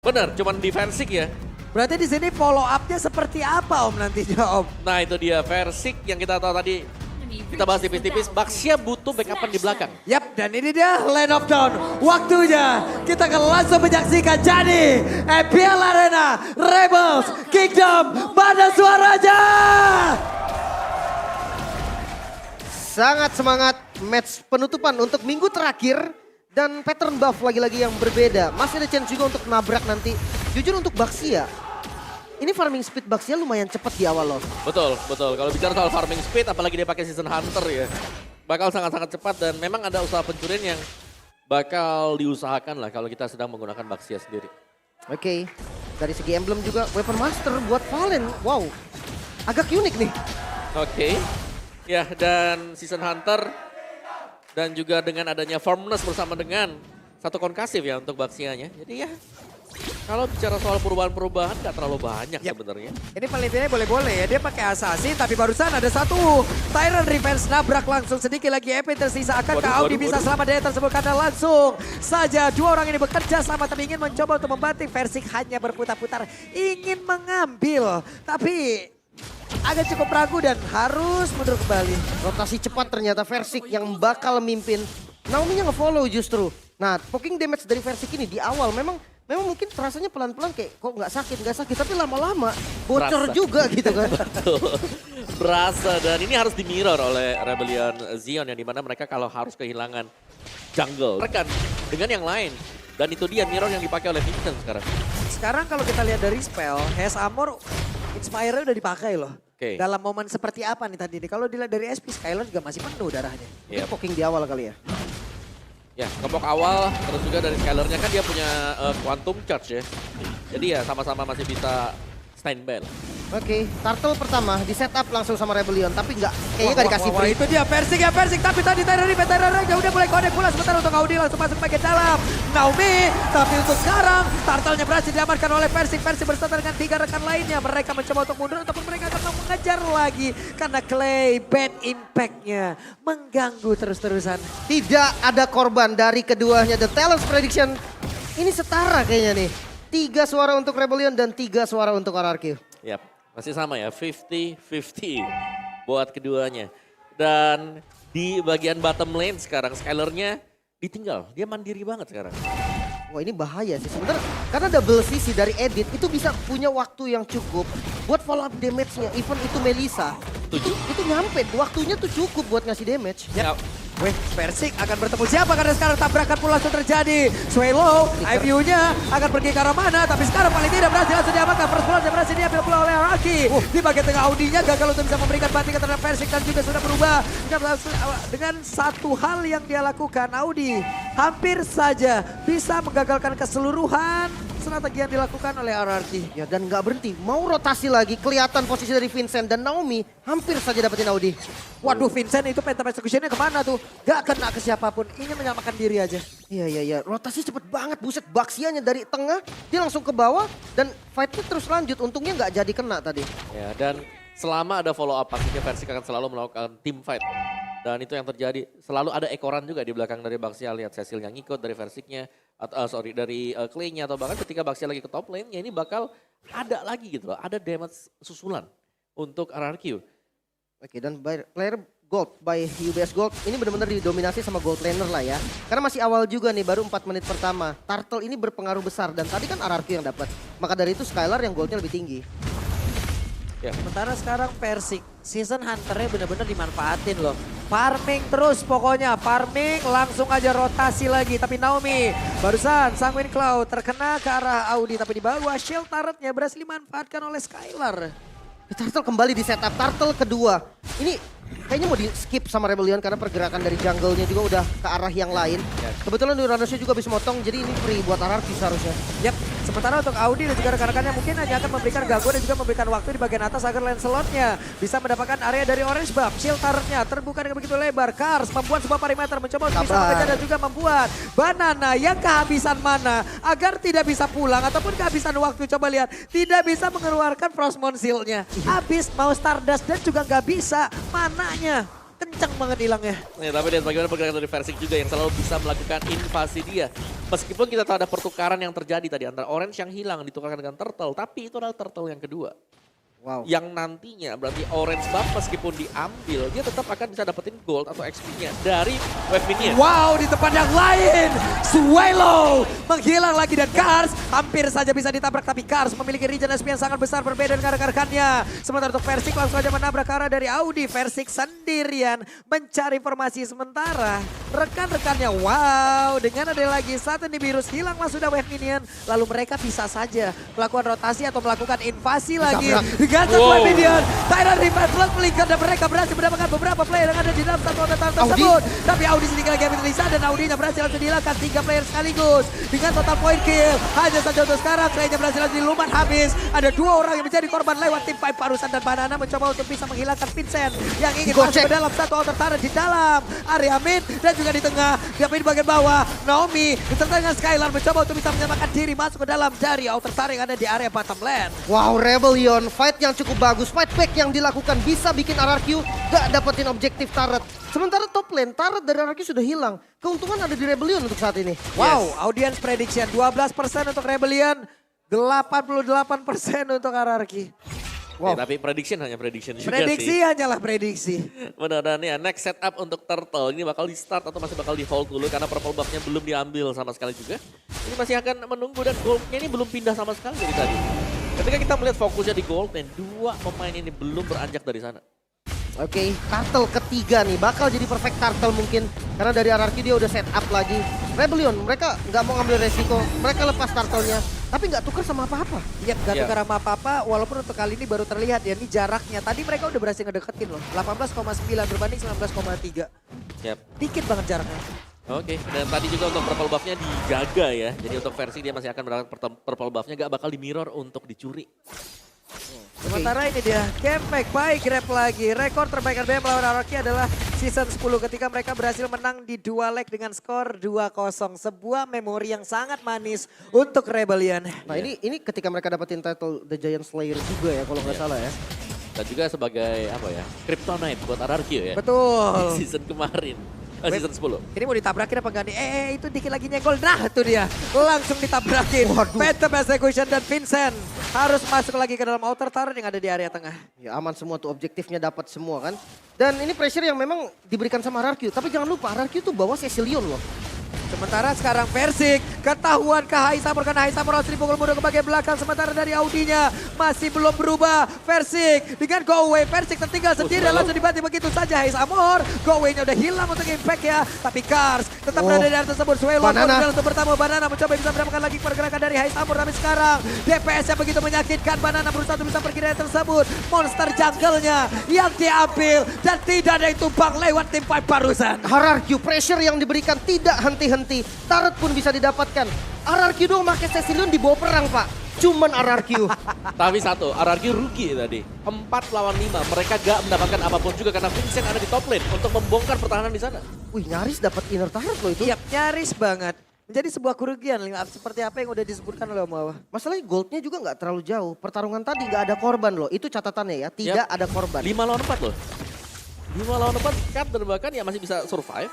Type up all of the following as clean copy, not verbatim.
Bener, cuman di Versik ya. Berarti di sini follow up-nya seperti apa Om nantinya Om? Nah itu dia Versik yang kita tahu tadi. Kita bahas tipis-tipis, Baxia butuh backupan di belakang. Yap, dan ini dia Land of Dawn. Waktunya kita akan langsung menyaksikan jadi EPL Arena Rebels Kingdom. Mana suaranya? Sangat semangat match penutupan untuk minggu terakhir. Dan pattern buff lagi-lagi yang berbeda. Masih ada chance juga untuk nabrak nanti. Jujur untuk Baxia, ini farming speed Baxia lumayan cepat di awal loh. Betul, betul. Kalau bicara soal farming speed, apalagi dia pakai season hunter ya. Bakal sangat-sangat cepat dan memang ada usaha pencurian yang bakal diusahakan lah kalau kita sedang menggunakan Baxia sendiri. Oke, dari segi emblem juga Weapon Master buat Valen. Wow, agak unik nih. Oke. Ya, dan season hunter dan juga dengan adanya firmness bersama dengan satu konkasif ya untuk Baxianya. Jadi ya, kalau bicara soal perubahan-perubahan nggak terlalu banyak sebenarnya. Ini penelitiannya boleh-boleh ya, dia pakai assassin tapi barusan ada satu Tyrant Revenge nabrak langsung sedikit lagi EP tersisa. Akankah Audi bisa selamat dari tersebut karena langsung saja dua orang ini bekerja sama tapi ingin mencoba untuk membanting. Versik hanya berputar-putar ingin mengambil tapi agak cukup ragu dan harus mundur kembali. Rotasi cepat ternyata Versik yang bakal mimpin. Naomi-nya nge-follow justru. Nah, poking damage dari Versik ini di awal memang mungkin rasanya pelan-pelan kayak kok nggak sakit, tapi lama-lama bocor Berasa. juga gitu kan. Berasa dan ini harus di mirror oleh Rebellion Zion yang dimana mereka kalau harus kehilangan jungle rekan dengan yang lain. Dan itu dia mirror yang dipakai oleh Vincent sekarang. Sekarang kalau kita lihat dari spell, Hes Amor Inspire udah dipakai loh. Oke. Dalam momen seperti apa nih tadi? Kalau dilihat dari SP, Skylar juga masih penuh darahnya. Yep. Poking di awal kali ya. Ya, kepok awal, terus juga dari Skylarnya kan dia punya Quantum Charge ya. Jadi ya sama-sama masih bisa standby lah. Oke, Turtle pertama di setup langsung sama Rebellion, tapi kayaknya nggak dikasih free. Itu dia Versik ya Versik, tapi tadi Tyrant udah mulai connect pula sebentar untuk Audi langsung masuk bagian dalam. Naomi, tapi untuk sekarang Turtle-nya berhasil diamankan oleh Versik. Versik bersama dengan 3 rekan lainnya. Mereka mencoba untuk mundur ataupun mereka akan mengejar lagi. Karena Clay bad impact-nya mengganggu terus-terusan. Tidak ada korban dari keduanya. The Talents Prediction ini setara kayaknya nih. 3 suara untuk Rebellion dan 3 suara untuk RRQ. Yap, masih sama ya, 50-50 buat keduanya. Dan di bagian bottom lane sekarang Skylarnya ditinggal, dia mandiri banget sekarang. Wah ini bahaya sih sebenarnya karena double CC dari Edit itu bisa punya waktu yang cukup buat follow up damage-nya. Even itu Melissa, itu nyampe waktunya tuh cukup buat ngasih damage. Ya. Weh, Versik akan bertemu siapa karena sekarang tabrakan pun langsung terjadi. Swallow, IVU-nya akan pergi ke arah mana, tapi sekarang paling tidak berhasil langsung diamankan. First blood yang berhasil diambil pula oleh Araki. Di bagian tengah Audinya gagal untuk bisa memberikan bantingan terhadap Versik dan juga sudah berubah. Dengan satu hal yang dia lakukan, Audi hampir saja bisa menggagalkan keseluruhan strategi yang dilakukan oleh RRQ. Ya dan nggak berhenti, mau rotasi lagi, kelihatan posisi dari Vincent dan Naomi hampir saja dapetin Audi. Waduh, Vincent itu phantom execution-nya kemana tuh? Gak kena ke siapapun, ingin menyelamatkan diri aja. Iya, rotasi cepet banget, buset Baxianya dari tengah, dia langsung ke bawah dan fight-nya terus lanjut, untungnya nggak jadi kena tadi. Ya, dan selama ada follow up pastinya Versik akan selalu melakukan team fight. Dan itu yang terjadi, selalu ada ekoran juga di belakang dari Baxia. Lihat Cecil yang ngikut dari Versiknya, dari Clay-nya atau bahkan ketika Baxia lagi ke top lane, ya ini bakal ada lagi gitu loh, ada damage susulan untuk RRQ. Oke, dan player Gold by UBS Gold ini benar-benar didominasi sama Gold laner lah ya. Karena masih awal juga nih, baru 4 menit pertama. Turtle ini berpengaruh besar dan tadi kan RRQ yang dapat. Maka dari itu Skylar yang goldnya lebih tinggi. Ya. Sementara sekarang Versik, season hunter-nya benar-benar dimanfaatin loh. Farming terus pokoknya, farming langsung aja rotasi lagi. Tapi Naomi barusan Sanguine Cloud terkena ke arah Audi. Tapi di bawah shield turret-nya berhasil dimanfaatkan oleh Skylar. Turtle kembali di setup, Turtle kedua. Ini kayaknya mau di skip sama Rebellion karena pergerakan dari jungle-nya juga udah ke arah yang lain. Kebetulan Uranusnya juga bisa motong, jadi ini free buat RRQ seharusnya. Yap, sementara untuk Audi dan juga rekan-rekannya mungkin hanya akan memberikan gangguan dan juga memberikan waktu di bagian atas agar Lancelot-nya bisa mendapatkan area dari Orange Buff. Shield turret-nya terbuka dengan begitu lebar. Kars membuat sebuah perimeter mencoba untuk bisa mengejar dan juga membuat Banana yang kehabisan mana agar tidak bisa pulang ataupun kehabisan waktu. Coba lihat, tidak bisa mengeluarkan Frostmourne Shield-nya. Habis mau Stardust dan juga nggak bisa mananya. kenceng banget hilangnya. Ya, tapi lihat bagaimana pergerakan dari Versik juga yang selalu bisa melakukan invasi dia. Meskipun kita tahu ada pertukaran yang terjadi tadi antara Orange yang hilang ditukarkan dengan Turtle, tapi itu adalah Turtle yang kedua. Wow. Yang nantinya berarti Orange buff meskipun diambil, dia tetap akan bisa dapetin gold atau XP-nya dari wave minion. Wow, di tempat yang lain, Swelo menghilang lagi dan Kars hampir saja bisa ditabrak, tapi Kars memiliki regen SP yang sangat besar berbeda dengan rekan-rekannya. Sementara untuk Versik langsung saja menabrak ke arah dari Audi. Versik sendirian mencari informasi sementara. Rekan-rekannya, wow, dengan ada lagi satu nih virus hilanglah sudah wave minion. Lalu mereka bisa saja melakukan rotasi atau melakukan invasi lagi. Dengan Wow. wave minion, Tyrant Revive Blood melingkar dan mereka berhasil mendapatkan beberapa player yang ada di dalam satu otot tersebut. Tapi Audi sedikit lagi ambil Lisa dan Audinya berhasil langsung dihilangkan 3 player sekaligus. Dengan total point kill, hanya saja untuk sekarang Kayaknya berhasil langsung dilumat habis. Ada 2 orang yang menjadi korban lewat tim fight Parusan dan Banana mencoba untuk bisa menghilangkan Vincent yang ingin masuk ke dalam satu outer turret di dalam area mid dan juga di tengah. Tapi di bagian bawah, Naomi beserta dengan Skylar mencoba untuk bisa menyelamatkan diri masuk ke dalam dari outer turret yang ada di area bottom lane. Wow, Rebellion, fight yang cukup bagus. Fight back yang dilakukan bisa bikin RRQ gak dapetin objektif turret. Sementara top lane, turret dari RRQ sudah hilang. Keuntungan ada di Rebellion untuk saat ini. Wow, audience prediction 12% untuk Rebellion, 88% untuk RRQ. Wow. Tapi prediction hanya prediction juga Prediksi sih. hanyalah prediksi. Benar-benar ya, next setup untuk Turtle ini bakal di start atau masih bakal di hold dulu karena purple buff-nya belum diambil sama sekali juga. Ini masih akan menunggu dan goldnya ini belum pindah sama sekali dari tadi. Ketika kita melihat fokusnya di gold dan 2 pemain ini belum beranjak dari sana. Oke, turtle ketiga nih. Bakal jadi perfect turtle mungkin. Karena dari RRQ dia udah set up lagi. Rebellion, mereka nggak mau ngambil resiko. Mereka lepas turtle-nya. Tapi nggak tukar sama apa-apa. Iya, gak Iya. tukar sama apa-apa, walaupun untuk kali ini baru terlihat ya, ini jaraknya. Tadi mereka udah berhasil ngedeketin loh, 18,9 berbanding 19,3. Yap. Dikit banget jaraknya. Oke, dan tadi juga untuk purple buff-nya dijaga ya. Jadi untuk versi dia masih akan mendapatkan purple buff-nya gak bakal di mirror untuk dicuri. Sementara ini dia, comeback by Grab lagi. Rekor terbaik RBM melawan RRQ adalah season 10 ketika mereka berhasil menang di 2 leg dengan skor 2-0. Sebuah memori yang sangat manis untuk Rebellion. Nah ini ketika mereka dapetin title The Giant Slayer juga ya kalau nggak salah ya. Dan juga sebagai apa ya, Kryptonite buat RRQ ya. Betul. Di season kemarin, season 10. Ini mau ditabrakin apa enggak nih? Itu dikit lagi nyenggol. Nah itu dia. Langsung ditabrakin. Waduh. Phantom Execution dan Vincent harus masuk lagi ke dalam outer turret yang ada di area tengah. Ya aman semua tuh, objektifnya dapat semua kan. Dan ini pressure yang memang diberikan sama RRQ. Tapi jangan lupa RRQ tuh bawa Cecilion loh. Sementara sekarang Versik ketahuan ke Haisamur karena Haisamur harus dipukul mundur ke bagian belakang. Sementara dari Audinya masih belum berubah. Versik dengan go away. Versik tertinggal sendiri langsung dibanting begitu saja Haisamur. Go away-nya udah hilang untuk impact ya. Tapi Kars tetap berada di atas tersebut. Swelo untuk bertemu Banana mencoba bisa mendapatkan lagi pergerakan dari Haisamur. Tapi sekarang DPS-nya begitu menyakitkan. Banana berusaha untuk bisa pergi dari tersebut. Monster jungle-nya yang diambil dan tidak ada yang tumbang lewat tim fight barusan. RRQ pressure yang diberikan tidak henti-henti. Turret pun bisa didapatkan. RRQ dong pakai Cecilion di bawah perang pak. Cuman RRQ. Tapi satu, RRQ rugi tadi. 4 lawan 5, mereka gak mendapatkan apapun juga karena Vincent ada di top lane untuk membongkar pertahanan di sana. Wih nyaris dapat inner turret loh itu. Iya, nyaris banget. Menjadi sebuah kerugian seperti apa yang udah disebutkan oleh Om Wawa. Masalahnya goldnya juga nggak terlalu jauh. Pertarungan tadi nggak ada korban loh. Itu catatannya ya. Tidak ada korban. 5 lawan 4 loh. 5 lawan 4, Cat dan bahkan ya masih bisa survive.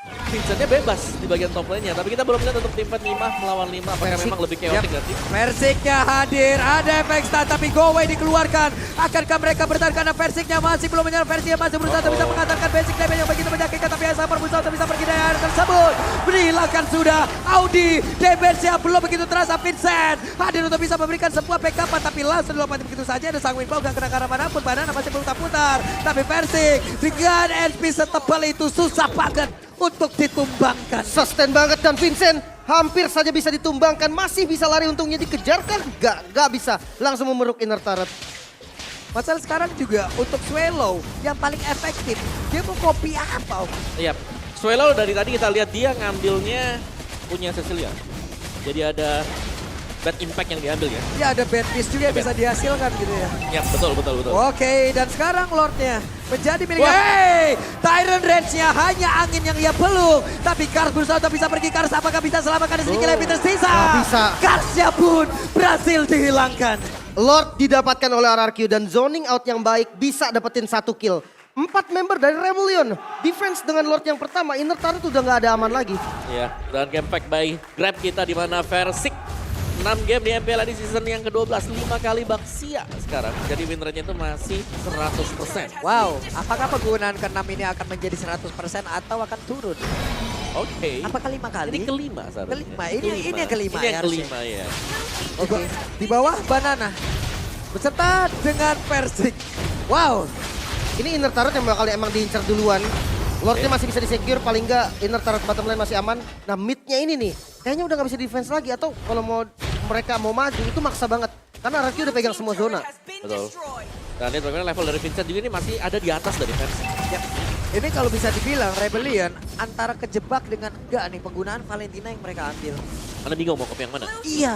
Vincentnya bebas di bagian top lane-nya. Tapi kita belum lihat untuk tim fight 5 melawan 5. Apakah memang lebih chaotic nanti? Versiknya hadir, ada efek stun tapi go away dikeluarkan. Akankah mereka bertahan karena Versiknya masih belum menyerang. Versiknya masih berusaha untuk bisa mengantarkan basic damage yang begitu menyakitkan. Tapi Haisamur berusaha untuk bisa pergi dari area tersebut. Menghilangkan sudah Audi, damage-nya belum begitu terasa. Vincent hadir untuk bisa memberikan sebuah backup. Tapi langsung dilompat begitu saja. Ada Sang Winbow gak kena ke arah manapun. Banana masih putar-putar. Tapi Versik dengan SP setebal itu susah banget untuk ditumbangkan. Sustain banget dan Vincent hampir saja bisa ditumbangkan. Masih bisa lari untungnya dikejar kan? Gak bisa. Langsung memeruk inner turret. Masalah sekarang juga untuk Swelo yang paling efektif. Dia mau copy apa? Iya, Swelo dari tadi kita lihat dia ngambilnya punya Cecilia. Jadi ada bad impact yang diambil ya. Ya ada bad piece juga yang bisa dihasilkan gitu ya. Ya betul. Oke, dan sekarang Lordnya menjadi milik. Hey, Tyrant Rage-nya hanya angin yang ia peluk. Tapi Kars berusaha untuk bisa pergi. Kars apakah bisa selamatkan sedikit lebih tersisa? Nggak bisa. Karsnya pun berhasil dihilangkan. Lord didapatkan oleh RRQ dan zoning out yang baik bisa dapetin 1 kill. 4 member dari Rebellion. Defense dengan Lord yang pertama, inner turret udah nggak ada aman lagi. Ya, dan game pack by Grab kita di mana Versik 6 game di MPL di season yang ke-12, 5 kali Baxia sekarang. Jadi win rate-nya itu masih 100%. Wow, apakah penggunaan ke-6 ini akan menjadi 100% atau akan turun? Oke. Apakah 5 kali? Ini kelima seharusnya. Kelima, ini yang kelima Ini ya yang kelima ya. Oke, di bawah Banana. Beserta dengan Persik. Wow, Ini inner turret yang bakal emang diincar duluan. Lordnya masih bisa disecure, paling nggak inner turret bottom lane masih aman. Nah midnya ini nih, kayaknya udah nggak bisa defense lagi. Atau kalau mereka mau maju itu maksa banget. Karena Araki udah pegang semua zona. Betul. Dan lihat bagaimana level dari Vincent juga ini masih ada di atas dari fans. ya. Ini kalau bisa dibilang Rebellion antara kejebak dengan enggak nih penggunaan Valentina yang mereka ambil. Anda bingung mau copy yang mana? Iya,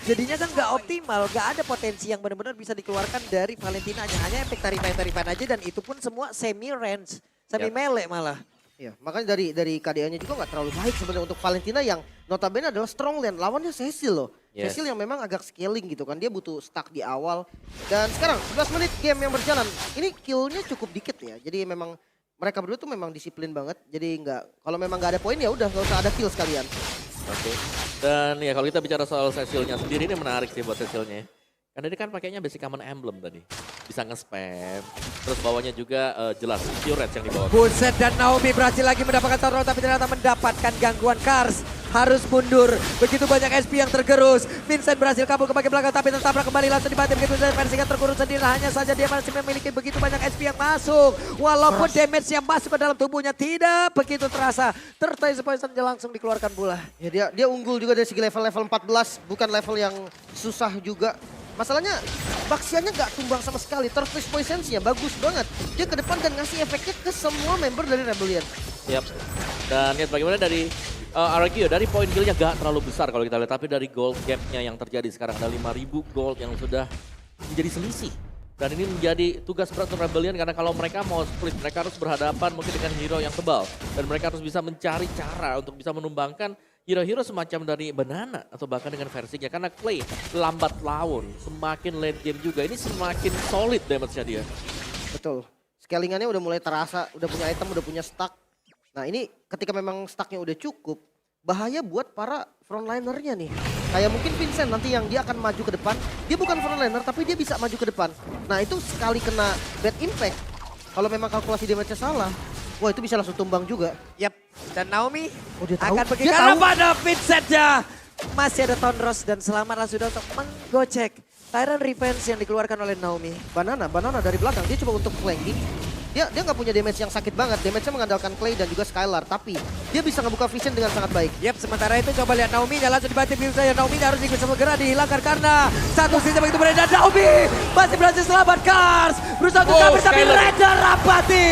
jadinya kan nggak optimal, nggak ada potensi yang benar-benar bisa dikeluarkan dari Valentina. Hanya efek taripan aja dan itu pun semua semi range, semi melee malah. Iya, makanya dari KDA-nya juga nggak terlalu baik sebenarnya untuk Valentina yang notabene adalah strong lane. Lawannya Cecil loh. Yes. Cecil yang memang agak scaling gitu kan. Dia butuh stack di awal. Dan sekarang 11 menit game yang berjalan. Ini kill-nya cukup dikit ya. Jadi memang mereka berdua tuh memang disiplin banget. Jadi kalau memang nggak ada poin ya udah nggak usah ada kill sekalian. Oke. Dan ya kalau kita bicara soal Cecilnya sendiri ini menarik sih buat Cecilnya. Karena dia kan pakainya basic common emblem tadi. Bisa nge-spam. Terus bawahnya juga jelas pure red yang dibawa. Buset dan Naomi berhasil lagi mendapatkan taruhan tapi ternyata mendapatkan gangguan Kars. Harus mundur. Begitu banyak SP yang tergerus. Vincent berhasil kabur ke bagian belakang tapi tertabrak kembali langsung dibanting begitu saja. Versikan terkurung sendiri. Hanya saja dia masih memiliki begitu banyak SP yang masuk. Walaupun damage yang masuk ke dalam tubuhnya tidak begitu terasa. Tertai Poison langsung dikeluarkan pula. Ya dia unggul juga dari segi level 14. Bukan level yang susah juga. Masalahnya Baxianya nggak tumbang sama sekali. Turtles Poisons-nya bagus banget. Dia ke depan dan ngasih efeknya ke semua member dari Rebellion. Yap. Dan lihat bagaimana dari Aragio, dari poin kill-nya gak terlalu besar kalau kita lihat. Tapi dari gold gap-nya yang terjadi sekarang ada 5.000 gold yang sudah menjadi selisih. Dan ini menjadi tugas berat untuk Rebellion karena kalau mereka mau split, mereka harus berhadapan mungkin dengan hero yang tebal. Dan mereka harus bisa mencari cara untuk bisa menumbangkan hero-hero semacam dari Banana atau bahkan dengan versinya. Karena Clay lambat laun, semakin late game juga. Ini semakin solid damage-nya dia. Betul. Scalingannya udah mulai terasa, udah punya item, udah punya stack. Nah ini ketika memang stacknya udah cukup, bahaya buat para frontlinernya nih. Kayak mungkin Vincent nanti yang dia akan maju ke depan. Dia bukan frontliner tapi dia bisa maju ke depan. Nah itu sekali kena bad impact, kalau memang kalkulasi damage-nya salah, wah itu bisa langsung tumbang juga. Yap, dan Naomi Dia tahu. akan pergi Dia karena tahu. pada Vincent-nya. Masih ada Tonros dan selamatlah sudah untuk menggocek Tyrant Revenge yang dikeluarkan oleh Naomi. Banana dari belakang, dia coba untuk flanking. Dia nggak punya damage yang sakit banget. Damage-nya mengandalkan Clay dan juga Skylar. Tapi dia bisa ngebuka vision dengan sangat baik. Yap, sementara itu coba lihat Naomi langsung dibanting begitu saja. Naomi harus bisa segera dihilangkan karena satu sisi begitu beredar. Naomi masih berhasil selamat. Kars berusaha untuk kabur tapi Raider Rapati.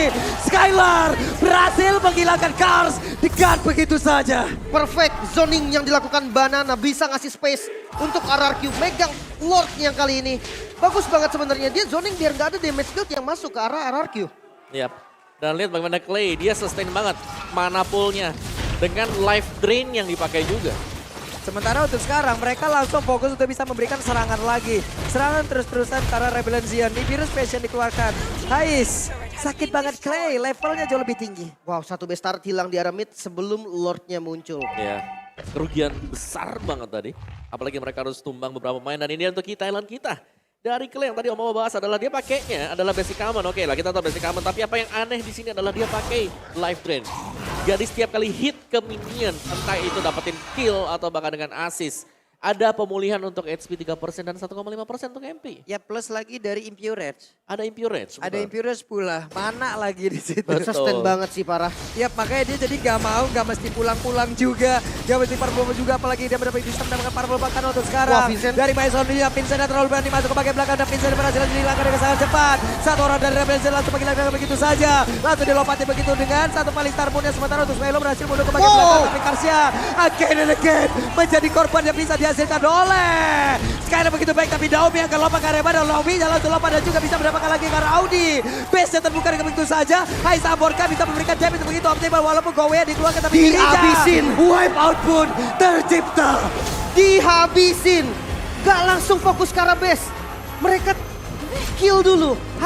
Skylar berhasil menghilangkan Kars dengan begitu saja. Perfect zoning yang dilakukan Banana bisa ngasih space untuk RRQ megang Lord yang kali ini. Bagus banget sebenarnya, dia zoning biar nggak ada damage build yang masuk ke arah RRQ. Yap. Dan lihat bagaimana Clay, dia sustain banget mana pool-nya dengan life drain yang dipakai juga. Sementara untuk sekarang mereka langsung fokus untuk bisa memberikan serangan lagi. Serangan terus-terusan karena Rebellion Zion. Di virus passion dikeluarkan. Hais, sakit banget Clay, levelnya jauh lebih tinggi. Wow, satu base turret hilang di arah mid sebelum Lordnya muncul. Ya, kerugian besar banget tadi. Apalagi mereka harus tumbang beberapa pemain dan ini untuk Thailand kita. Dari Clay yang tadi Om mau bahas adalah dia pakainya adalah basic common. Oke lah kita tahu basic common, tapi apa yang aneh di sini adalah dia pakai life drain. Jadi setiap kali hit ke minion, entah itu dapetin kill atau bahkan dengan assist, ada pemulihan untuk HP 3% dan 1,5% untuk MP. Ya plus lagi dari Impure Edge. Ada Impure Edge. Ada Impure Edge pula, mana lagi di situ. Betul. Sustain banget sih parah. Ya makanya dia jadi gak mau, gak mesti pulang-pulang juga. Gak mesti purple juga, apalagi dia bisa mendapatkan purple bahkan untuk sekarang. Wah, Vincent. Dari Maison dia, Vincent yang terlalu berani masuk ke bagian belakang dan Vincent berhasil dihilangkan dengan sangat cepat. Satu orang dari Rebellion langsung menghilangkan begitu saja. Langsung dilompati begitu dengan satu paling star moon yang sementara untuk Smelo berhasil mundur ke bagian belakang. Tapi Karsia again and again menjadi korban yang bisa dihasilkan oleh Skylar begitu baik tapi Naomi akan lompat ke area mana. Naomi langsung lompat dan juga bisa mendapatkan lagi karena Audi. Base-nya terbuka dengan begitu saja. Hai Saborka bisa memberikan damage begitu optimal walaupun Gowe dikeluarkan tapi Dihabisin. Wipe out pun tercipta. Dihabisin. Gak langsung fokus ke arah base. Mereka kill dulu.